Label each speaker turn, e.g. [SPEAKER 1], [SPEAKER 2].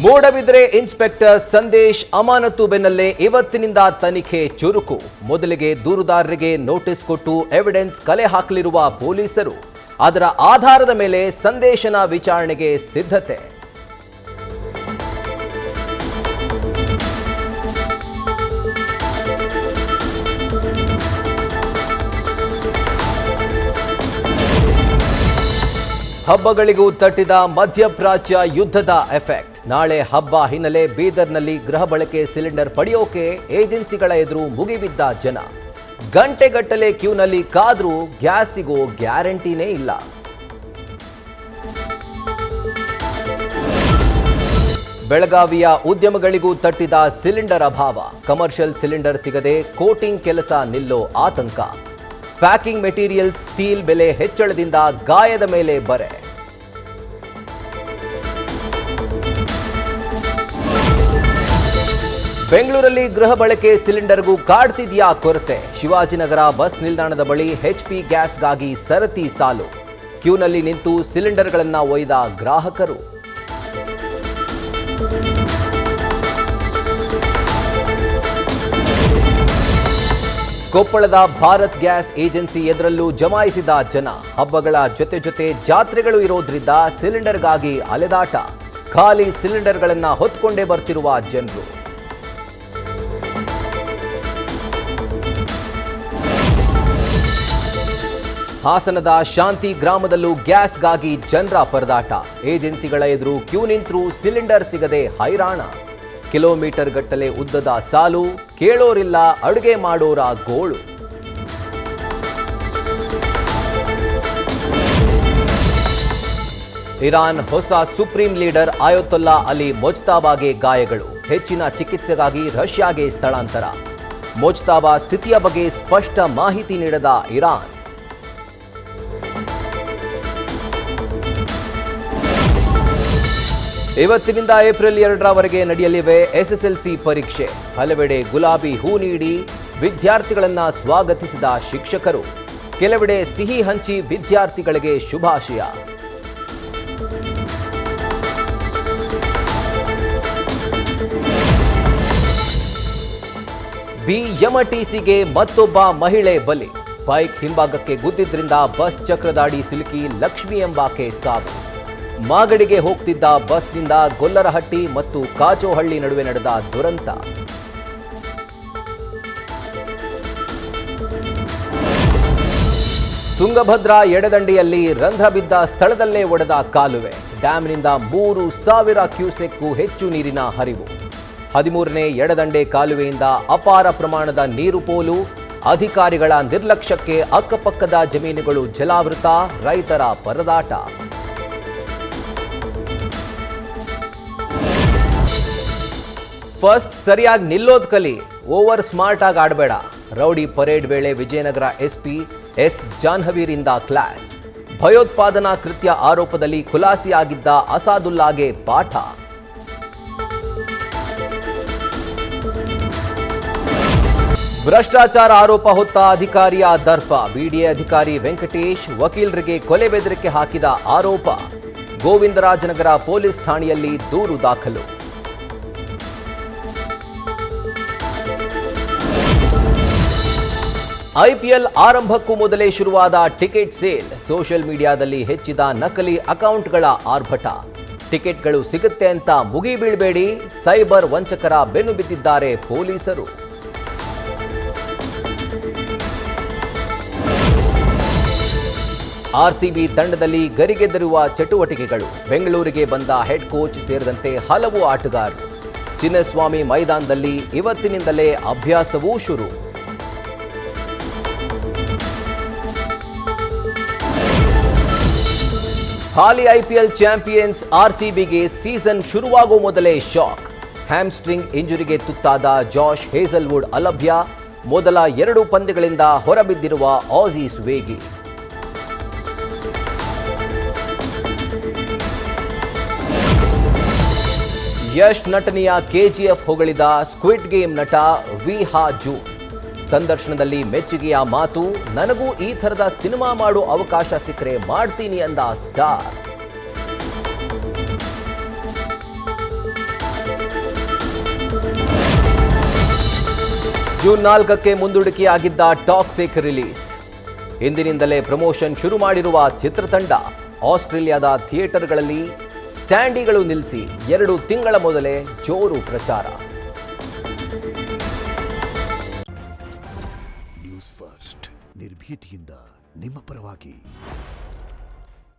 [SPEAKER 1] Moodbidri inspector Sandesh ಅಮಾನತು ಬೆನ್ನಲ್ಲೇ ಇವತ್ತಿನಿಂದ ತನಿಖೆ ಚುರುಕು. ಮೊದಲಿಗೆ ದೂರುದಾರರಿಗೆ ನೋಟಿಸ್ ಕೊಟ್ಟು ಎವಿಡೆನ್ಸ್ ಕಲೆ ಹಾಕಲಿರುವ ಪೊಲೀಸರು ಅದರ ಆಧಾರದ ಮೇಲೆ ಸಂದೇಶನ ವಿಚಾರಣೆಗೆ ಸಿದ್ಧತೆ. ಹಬ್ಬಗಳಿಗೂ ತಟ್ಟಿದ ಮಧ್ಯಪ್ರಾಚ್ಯ ಯುದ್ಧದ ಎಫೆಕ್ಟ್. ನಾಳೆ ಹಬ್ಬ ಹಿನ್ನೆಲೆ ಬೀದರ್ನಲ್ಲಿ ಗೃಹ ಬಳಕೆ ಸಿಲಿಂಡರ್ ಪಡೆಯೋಕೆ ಏಜೆನ್ಸಿಗಳ ಎದುರು ಮುಗಿಬಿದ್ದ ಜನ. ಗಂಟೆಗಟ್ಟಲೆ ಕ್ಯೂನಲ್ಲಿ ಕಾದ್ರೂ ಗ್ಯಾಸ್ ಸಿಗೋ ಗ್ಯಾರಂಟಿನೇ ಇಲ್ಲ. ಬೆಳಗಾವಿಯ ಉದ್ಯಮಗಳಿಗೂ ತಟ್ಟಿದ ಸಿಲಿಂಡರ್ ಅಭಾವ. ಕಮರ್ಷಿಯಲ್ ಸಿಲಿಂಡರ್ ಸಿಗದೆ ಕೋಟಿಂಗ್ ಕೆಲಸ ನಿಲ್ಲೋ ಆತಂಕ. ಪ್ಯಾಕಿಂಗ್ ಮೆಟೀರಿಯಲ್ ಸ್ಟೀಲ್ ಬೆಲೆ ಹೆಚ್ಚಳದಿಂದ ಗಾಯದ ಮೇಲೆ ಬರೆ. ಬೆಂಗಳೂರಲ್ಲಿ ಗೃಹ ಬಳಕೆ ಸಿಲಿಂಡರ್ಗೂ ಕಾಡ್ತಿದ್ಯಾ ಕೊರತೆ. ಶಿವಾಜಿನಗರ ಬಸ್ ನಿಲ್ದಾಣದ ಬಳಿ HP ಗ್ಯಾಸ್ಗಾಗಿ ಸರತಿ ಸಾಲು. ಕ್ಯೂನಲ್ಲಿ ನಿಂತು ಸಿಲಿಂಡರ್ಗಳನ್ನು ಒಯ್ದ ಗ್ರಾಹಕರು. ಕೊಪ್ಪಳದ ಭಾರತ್ ಗ್ಯಾಸ್ ಏಜೆನ್ಸಿ ಎದುರಲ್ಲೂ ಜಮಾಯಿಸಿದ ಜನ. ಹಬ್ಬಗಳ ಜೊತೆ ಜಾತ್ರೆಗಳು ಇರೋದ್ರಿಂದ ಸಿಲಿಂಡರ್ಗಾಗಿ ಅಲೆದಾಟ. ಖಾಲಿ ಸಿಲಿಂಡರ್ಗಳನ್ನು ಹೊತ್ಕೊಂಡೇ ಬರ್ತಿರುವ ಜನರು. ಹಾಸನದ ಶಾಂತಿ ಗ್ರಾಮದಲ್ಲೂ ಗ್ಯಾಸ್ಗಾಗಿ ಜನರ ಪರದಾಟ. ಏಜೆನ್ಸಿಗಳ ಎದುರು ಕ್ಯೂ ನಿಂತರೂ ಸಿಲಿಂಡರ್ ಸಿಗದೆ ಹೈರಾಣ. ಕಿಲೋಮೀಟರ್ ಗಟ್ಟಲೆ ಉದ್ದದ ಸಾಲು. ಕೇಳೋರಿಲ್ಲ, ಅಡುಗೆ ಮಾಡೋರ ಗೋಳು. ಇರಾನ್ ಹೊಸ ಸುಪ್ರೀಂ ಲೀಡರ್ ಆಯತೊಲ್ಲಾ ಅಲಿ ಮೊಜ್ತಬಾಗೆ ಗಾಯಗಳು. ಹೆಚ್ಚಿನ ಚಿಕಿತ್ಸೆಗಾಗಿ ರಷ್ಯಾಗೆ ಸ್ಥಳಾಂತರ. ಮೊಜ್ತಬಾ ಸ್ಥಿತಿಯ ಬಗ್ಗೆ ಸ್ಪಷ್ಟ ಮಾಹಿತಿ ನೀಡದ ಇರಾನ್. ಇವತ್ತಿನಿಂದ ಏಪ್ರಿಲ್ 2ರವರೆಗೆ ನಡೆಯಲಿವೆ SSLC ಪರೀಕ್ಷೆ. ಹಲವೆಡೆ ಗುಲಾಬಿ ಹೂ ನೀಡಿ ವಿದ್ಯಾರ್ಥಿಗಳನ್ನು ಸ್ವಾಗತಿಸಿದ ಶಿಕ್ಷಕರು. ಕೆಲವೆಡೆ ಸಿಹಿ ಹಂಚಿ ವಿದ್ಯಾರ್ಥಿಗಳಿಗೆ ಶುಭಾಶಯ. BMTCಗೆ ಮತ್ತೊಬ್ಬ ಮಹಿಳೆ ಬಲಿ. ಬೈಕ್ ಹಿಂಭಾಗಕ್ಕೆ ಗುದ್ದಿದ್ರಿಂದ ಬಸ್ ಚಕ್ರದಾಡಿ ಸಿಲುಕಿ ಲಕ್ಷ್ಮಿ ಎಂಬಾಕೆ ಸಾವು. ಮಾಗಡಿಗೆ ಹೋಗ್ತಿದ್ದ ಬಸ್ನಿಂದ ಗೊಲ್ಲರಹಟ್ಟಿ ಮತ್ತು ಕಾಚೋಹಳ್ಳಿ ನಡುವೆ ನಡೆದ ದುರಂತ. ತುಂಗಭದ್ರಾ ಎಡದಂಡೆಯಲ್ಲಿ ರಂಧ್ರ ಬಿದ್ದ ಸ್ಥಳದಲ್ಲೇ ಒಡೆದ ಕಾಲುವೆ. ಡ್ಯಾಂನಿಂದ 3,000 ಕ್ಯೂಸೆಕ್ಗೂ ಹೆಚ್ಚು ನೀರಿನ ಹರಿವು. 13ನೇ ಎಡದಂಡೆ ಕಾಲುವೆಯಿಂದ ಅಪಾರ ಪ್ರಮಾಣದ ನೀರು ಪೋಲು. ಅಧಿಕಾರಿಗಳ ನಿರ್ಲಕ್ಷ್ಯಕ್ಕೆ ಅಕ್ಕಪಕ್ಕದ ಜಮೀನುಗಳು ಜಲಾವೃತ. ರೈತರ ಪರದಾಟ. ಫಸ್ಟ್ ಸರಿಯಾಗಿ ನಿಲ್ಲೋದ್ ಕಲಿ, ಓವರ್ ಸ್ಮಾರ್ಟ್ ಆಗಿ ಆಡಬೇಡ. ರೌಡಿ ಪರೇಡ್ ವೇಳೆ ವಿಜಯನಗರ SP S ಜಾನ್ಹವೀರಿಂದ ಕ್ಲಾಸ್. ಭಯೋತ್ಪಾದನಾ ಕೃತ್ಯ ಆರೋಪದಲ್ಲಿ ಖುಲಾಸೆಯಾಗಿದ್ದ ಅಸಾದುಲ್ಲಾಗೆ ಪಾಠ. ಭ್ರಷ್ಟಾಚಾರ ಆರೋಪ ಹೊತ್ತ ಅಧಿಕಾರಿಯ ದರ್ಪ. BDA ಅಧಿಕಾರಿ ವೆಂಕಟೇಶ್ ವಕೀಲರಿಗೆ ಕೊಲೆ ಬೆದರಿಕೆ ಹಾಕಿದ ಆರೋಪ. ಗೋವಿಂದರಾಜನಗರ ಪೊಲೀಸ್ ಠಾಣೆಯಲ್ಲಿ ದೂರು ದಾಖಲು. IPL ಆರಂಭಕ್ಕೂ ಮೊದಲೇ ಶುರುವಾದ ಟಿಕೆಟ್ ಸೇಲ್. ಸೋಷಿಯಲ್ ಮೀಡಿಯಾದಲ್ಲಿ ಹೆಚ್ಚಿದ ನಕಲಿ ಅಕೌಂಟ್ಗಳ ಆರ್ಭಟ. ಟಿಕೆಟ್ಗಳು ಸಿಗುತ್ತೆ ಅಂತ ಮುಗಿಬೀಳ್ಬೇಡಿ. ಸೈಬರ್ ವಂಚಕರ ಬೆನ್ನು ಬಿದ್ದಿದ್ದಾರೆ ಪೊಲೀಸರು. RCB ತಂಡದಲ್ಲಿ ಗರಿಗೆದರುವ ಚಟುವಟಿಕೆಗಳು. ಬೆಂಗಳೂರಿಗೆ ಬಂದ ಹೆಡ್ ಕೋಚ್ ಸೇರಿದಂತೆ ಹಲವು ಆಟಗಾರರು. ಚಿನ್ನಸ್ವಾಮಿ ಮೈದಾನದಲ್ಲಿ ಇವತ್ತಿನಿಂದಲೇ ಅಭ್ಯಾಸವೂ ಶುರು. ಹಾಲಿ IPL ಚಾಂಪಿಯನ್ಸ್ RCBಗೆ ಸೀಸನ್ ಶುರುವಾಗೋ ಮೊದಲೇ ಶಾಕ್. ಹ್ಯಾಮ್ಸ್ಟ್ರಿಂಗ್ ಇಂಜುರಿಗೆ ತುತ್ತಾದ ಜಾಶ್ ಹೇಸಲ್ವುಡ್ ಅಲಭ್ಯ. ಮೊದಲ 2 ಪಂದ್ಯಗಳಿಂದ ಹೊರಬಿದ್ದಿರುವ ಆಸೀಸ್ ವೇಗಿ. ಯಶ್ ನಟನೆಯ KGF ಹೊಗಳಿದ ಸ್ಕ್ವಿಡ್ ಗೇಮ್ ನಟ ವಿಹಾ ಜೂನ್. ಸಂದರ್ಶನದಲ್ಲಿ ಮೆಚ್ಚುಗೆಯ ಮಾತು. ನನಗೂ ಈ ಥರದ ಸಿನಿಮಾ ಮಾಡೋ ಅವಕಾಶ ಸಿಕ್ಕರೆ ಮಾಡ್ತೀನಿ ಅಂದ ಸ್ಟಾರ್. ಜೂನ್ 4ಕ್ಕೆ ಮುಂದೂಡಿಕೆಯಾಗಿದ್ದ ಟಾಕ್ಸಿಕ್ ರಿಲೀಸ್. ಇಂದಿನಿಂದಲೇ ಪ್ರಮೋಷನ್ ಶುರು ಮಾಡಿರುವ ಚಿತ್ರತಂಡ ಆಸ್ಟ್ರೇಲಿಯಾದ ಥಿಯೇಟರ್ಗಳಲ್ಲಿ ಸ್ಟ್ಯಾಂಡಿಗಳು ನಿಲ್ಲಿಸಿ 2 ತಿಂಗಳ ಮೊದಲೇ ಜೋರು ಪ್ರಚಾರ.
[SPEAKER 2] ನ್ಯೂಸ್ ಫಸ್ಟ್ ನಿರ್ಭೀತಿಯಿಂದ ನಿಮ್ಮ ಪರವಾಗಿ.